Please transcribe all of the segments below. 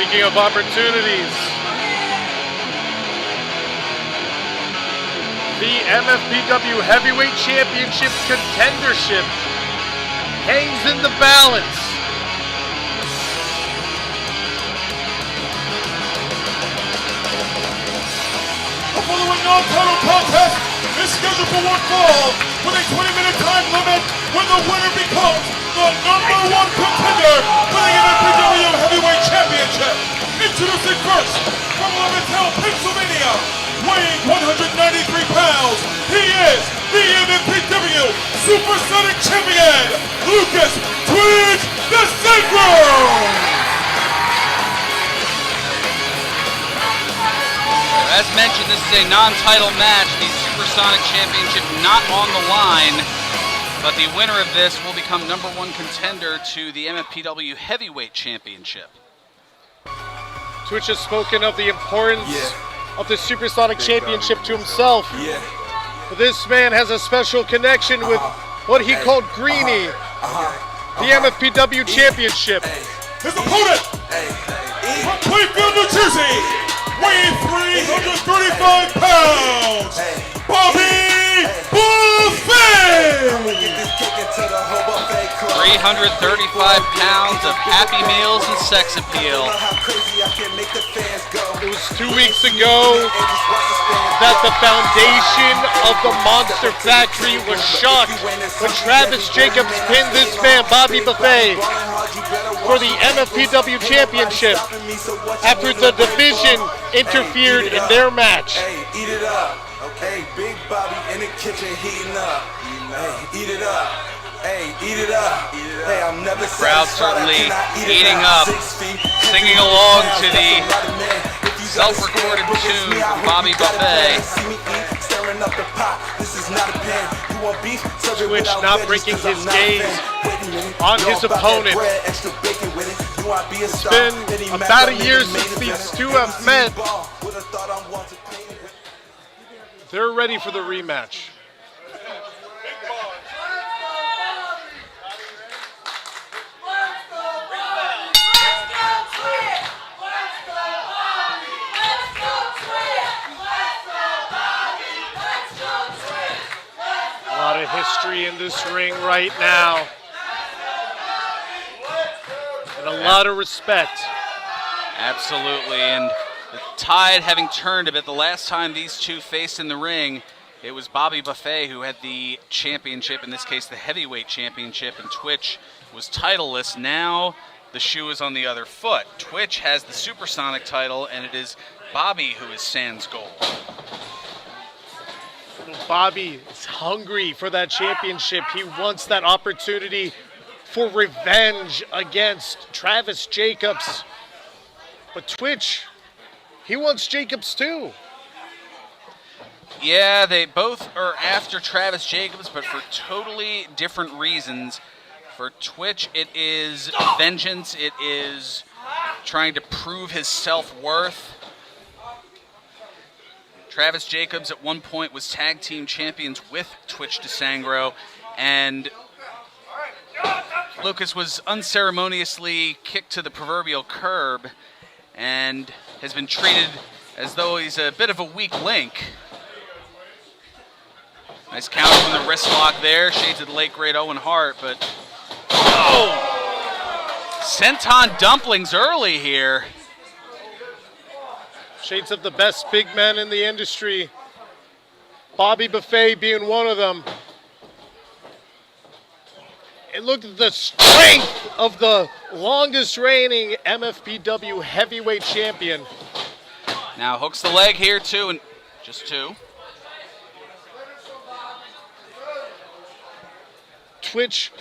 Speaking of opportunities, the MFPW Heavyweight Championship Contendership hangs in the balance. The following non-title contest is scheduled for one fall with a 20-minute time limit when the winner becomes the #1 contender for the MFPW Heavyweight Championship. Introducing first, from Levittown, Pennsylvania, weighing 193 pounds, he is the MFPW Supersonic Champion, Lucas Twitch DiSangro! As mentioned, this is a non-title match, the Supersonic Championship not on the line, but the winner of this will become #1 contender to the MFPW Heavyweight Championship. Twitch has spoken of the importance of the Supersonic Championship to himself. But this man has a special connection with what he called Greenie, the MFPW Championship. His opponent, from Cleveland, New Jersey, weighing 335 pounds, Bobby Buffet! 335 pounds of Happy Meals and sex appeal. It was 2 weeks ago that the foundation of the Monster Factory was shocked when Travis Jacobs pinned this man, Bobby Buffet, for the MFPW Championship after the division interfered in their match. Hey, eat it up. Hey, Big Bobby in the kitchen heating up. Hey, eat it up. Hey, eat it up. Hey, I'm never The crowd certainly eating up, singing along to the self-recorded tune from Bobby Buffet. Twitch not breaking his gaze on his opponent. It's been about a year since these two have met. They're ready for the rematch. A lot of history in this ring right now. And a lot of respect. Absolutely, and the tide having turned a bit, the last time these two faced in the ring, it was Bobby Buffet who had the championship, in this case the heavyweight championship, and Twitch was titleless. Now the shoe is on the other foot. Twitch has the Supersonic title, and it is Bobby who is sans gold. Bobby is hungry for that championship. He wants that opportunity for revenge against Travis Jacobs. But Twitch, he wants Jacobs too. Yeah, they both are after Travis Jacobs, but for totally different reasons. For Twitch, it is vengeance. It is trying to prove his self-worth. Travis Jacobs at one point was tag team champions with Twitch DiSangro, and Lucas was unceremoniously kicked to the proverbial curb and has been treated as though he's a bit of a weak link. Nice counter from the wrist lock there, shades of the late great Owen Hart, but senton dumplings early here. Shades of the best big men in the industry. Bobby Buffet being one of them. And look at the strength of the longest reigning MFPW heavyweight champion. Now hooks the leg here too, and just two. Twitch,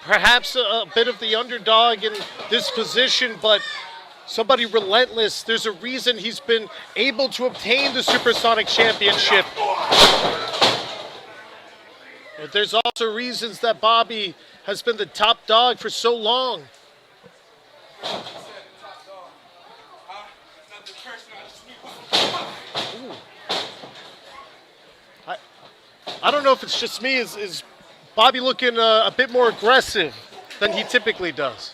perhaps a bit of the underdog in this position, but somebody relentless. There's a reason he's been able to obtain the Supersonic Championship. But there's also reasons that Bobby has been the top dog for so long. I don't know if it's just me. Is Bobby looking a bit more aggressive than he typically does?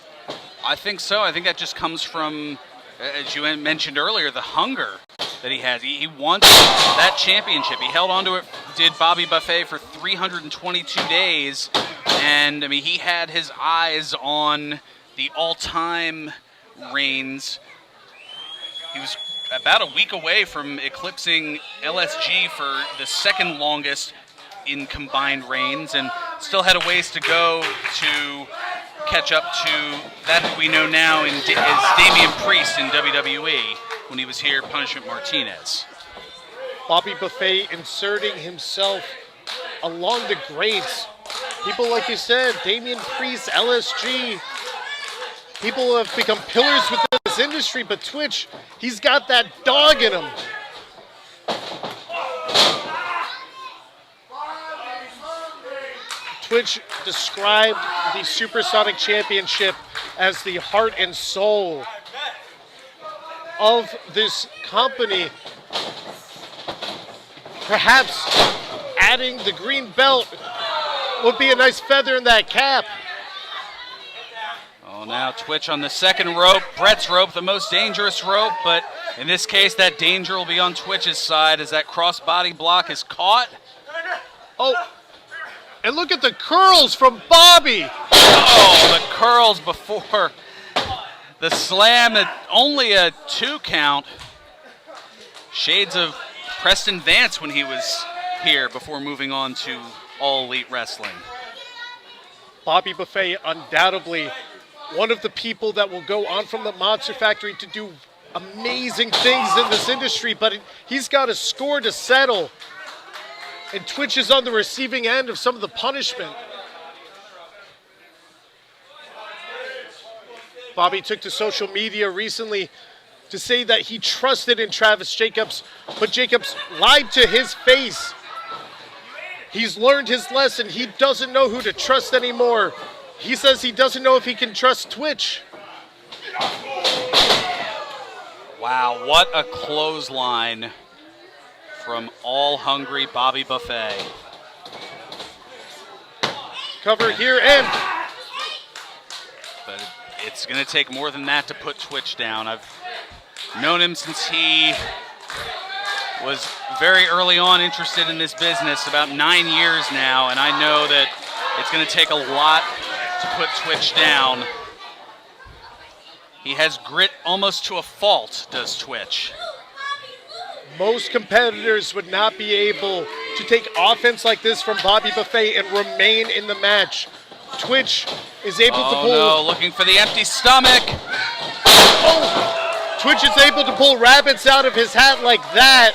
I think so. I think that just comes from, as you mentioned earlier, the hunger that he has. He wants that championship. He held on to it, did Bobby Buffet for 322 days. And, I mean, he had his eyes on the all-time reigns. He was about a week away from eclipsing LSG for the second longest in combined reigns, and still had a ways to go to catch up to that who we know now as Damian Priest in WWE when he was here, Punishment Martinez. Bobby Buffet inserting himself along the greats. People, like you said, Damian Priest, LSG, people have become pillars within this industry, but Twitch, he's got that dog in him. Twitch described the Supersonic Championship as the heart and soul of this company. Perhaps adding the green belt would be a nice feather in that cap. Oh, now Twitch on the second rope. Brett's rope, the most dangerous rope, but in this case, that danger will be on Twitch's side as that crossbody block is caught. Oh, and look at the curls from Bobby. Oh, the curls before the slam, only a 2 count. Shades of Preston Vance when he was here before moving on to All Elite Wrestling. Bobby Buffet, undoubtedly one of the people that will go on from the Monster Factory to do amazing things in this industry, but he's got a score to settle. And Twitch is on the receiving end of some of the punishment. Bobby took to social media recently to say that he trusted in Travis Jacobs, but Jacobs lied to his face. He's learned his lesson. He doesn't know who to trust anymore. He says he doesn't know if he can trust Twitch. Wow, what a clothesline from all-hungry Bobby Buffet. Cover here, and but it's going to take more than that to put Twitch down. I've known him since he was very early on interested in this business, about 9 years now, and I know that it's going to take a lot to put Twitch down. He has grit almost to a fault, does Twitch. Most competitors would not be able to take offense like this from Bobby Buffet and remain in the match. Twitch is able to pull... Oh no, looking for the empty stomach. Oh! Twitch is able to pull rabbits out of his hat like that.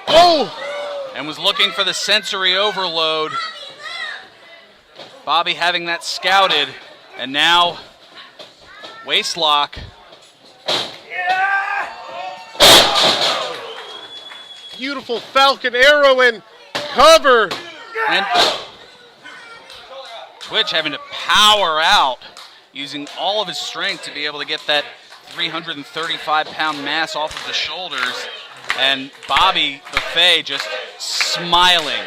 Oh! And was looking for the sensory overload. Bobby having that scouted, and now waist lock. Beautiful Falcon Arrow and cover. And Twitch having to power out, using all of his strength to be able to get that 335-pound mass off of the shoulders. And Bobby Buffet just smiling.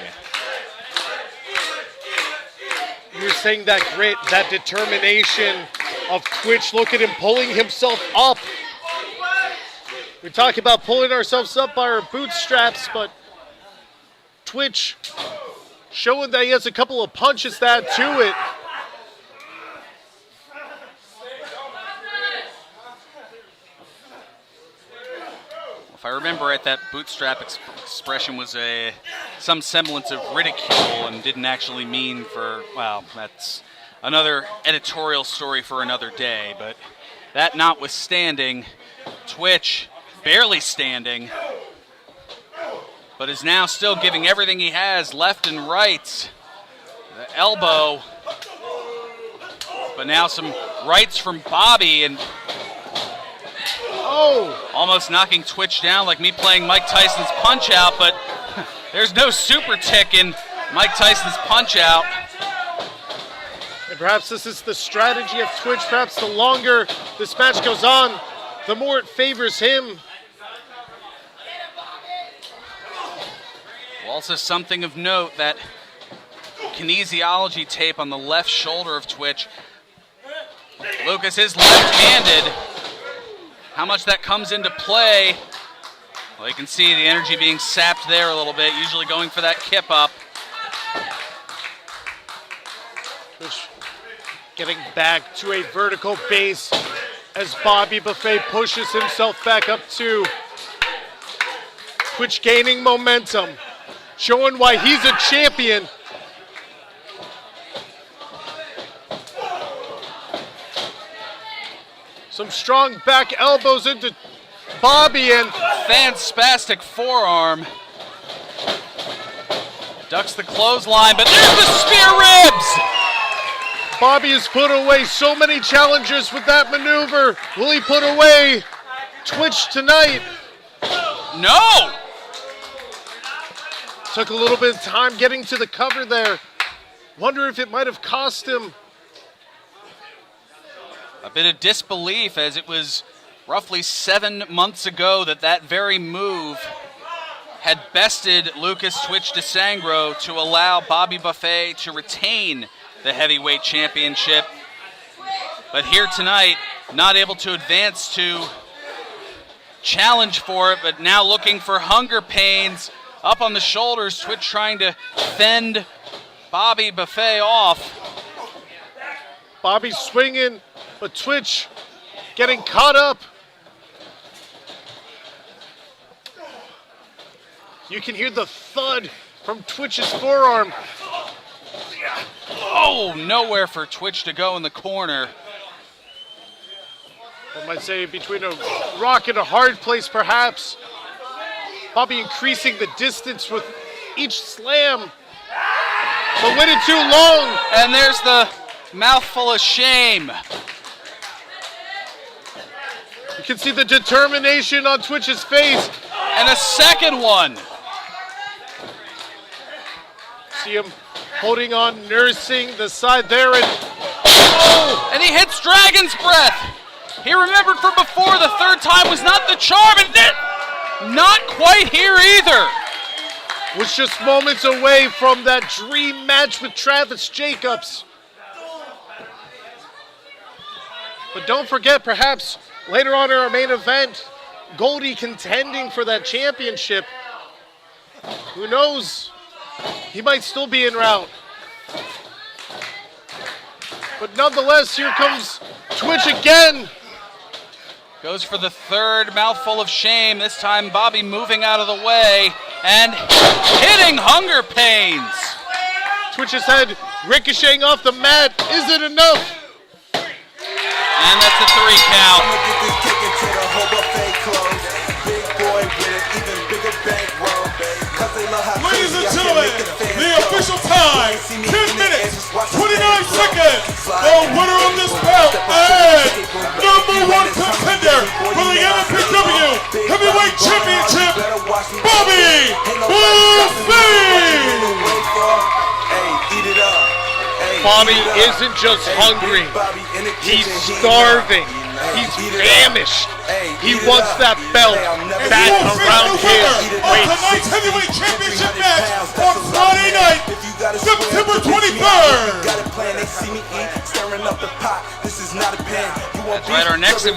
You're saying that grit, that determination of Twitch. Look at him pulling himself up. We talk about pulling ourselves up by our bootstraps, but Twitch showing that he has a couple of punches to add to it. If I remember right, that bootstrap expression was some semblance of ridicule and didn't actually mean for, well, that's another editorial story for another day. But that notwithstanding, Twitch barely standing, but is now still giving everything he has, left and right. The elbow, but now some rights from Bobby, and almost knocking Twitch down like me playing Mike Tyson's Punch Out, but there's no super tick in Mike Tyson's Punch Out. And perhaps this is the strategy of Twitch. Perhaps the longer this match goes on, the more it favors him. Also something of note that kinesiology tape on the left shoulder of Twitch. Lucas is left-handed. How much that comes into play? Well, you can see the energy being sapped there a little bit, usually going for that kip up. Twitch getting back to a vertical base as Bobby Buffet pushes himself back up too. Twitch gaining momentum, showing why he's a champion. Some strong back elbows into Bobby and Fantastic forearm. Ducks the clothesline, but there's the spear ribs! Bobby has put away so many challengers with that maneuver. Will he put away Twitch tonight? No! Took a little bit of time getting to the cover there. Wonder if it might have cost him. A bit of disbelief, as it was roughly 7 months ago that very move had bested Lucas Twitch DiSangro to allow Bobby Buffet to retain the heavyweight championship. But here tonight, not able to advance to challenge for it, but now looking for hunger pains up on the shoulders. Twitch trying to fend Bobby Buffet off. Bobby swinging, but Twitch getting caught up. You can hear the thud from Twitch's forearm. Oh, nowhere for Twitch to go in the corner. I might say between a rock and a hard place, perhaps. Bobby increasing the distance with each slam, but waited too long. And there's the mouthful of shame. You can see the determination on Twitch's face. And a second one. See him holding on, nursing the side there, and oh! And he hits Dragon's Breath. He remembered from before the third time was not the charm, and then not quite here either. was just moments away from that dream match with Travis Jacobs. But don't forget, perhaps later on in our main event, Goldie contending for that championship. Who knows? He might still be en route. But nonetheless, here comes Twitch again. Goes for the third mouthful of shame. This time Bobby moving out of the way and hitting Hunger Pains. Twitch's head ricocheting off the mat. Is it enough? And that's a 3 count. Ladies and gentlemen, the official time, 10 minutes, 29 seconds. The winner of this bout and #1 contender for the NFPW Heavyweight Championship, Bobby Buffet. Bobby isn't just hungry, he's starving, he's famished. He wants that belt back around his waist. Tonight's heavyweight championship match on Friday night, September 23rd. That's right, our next event.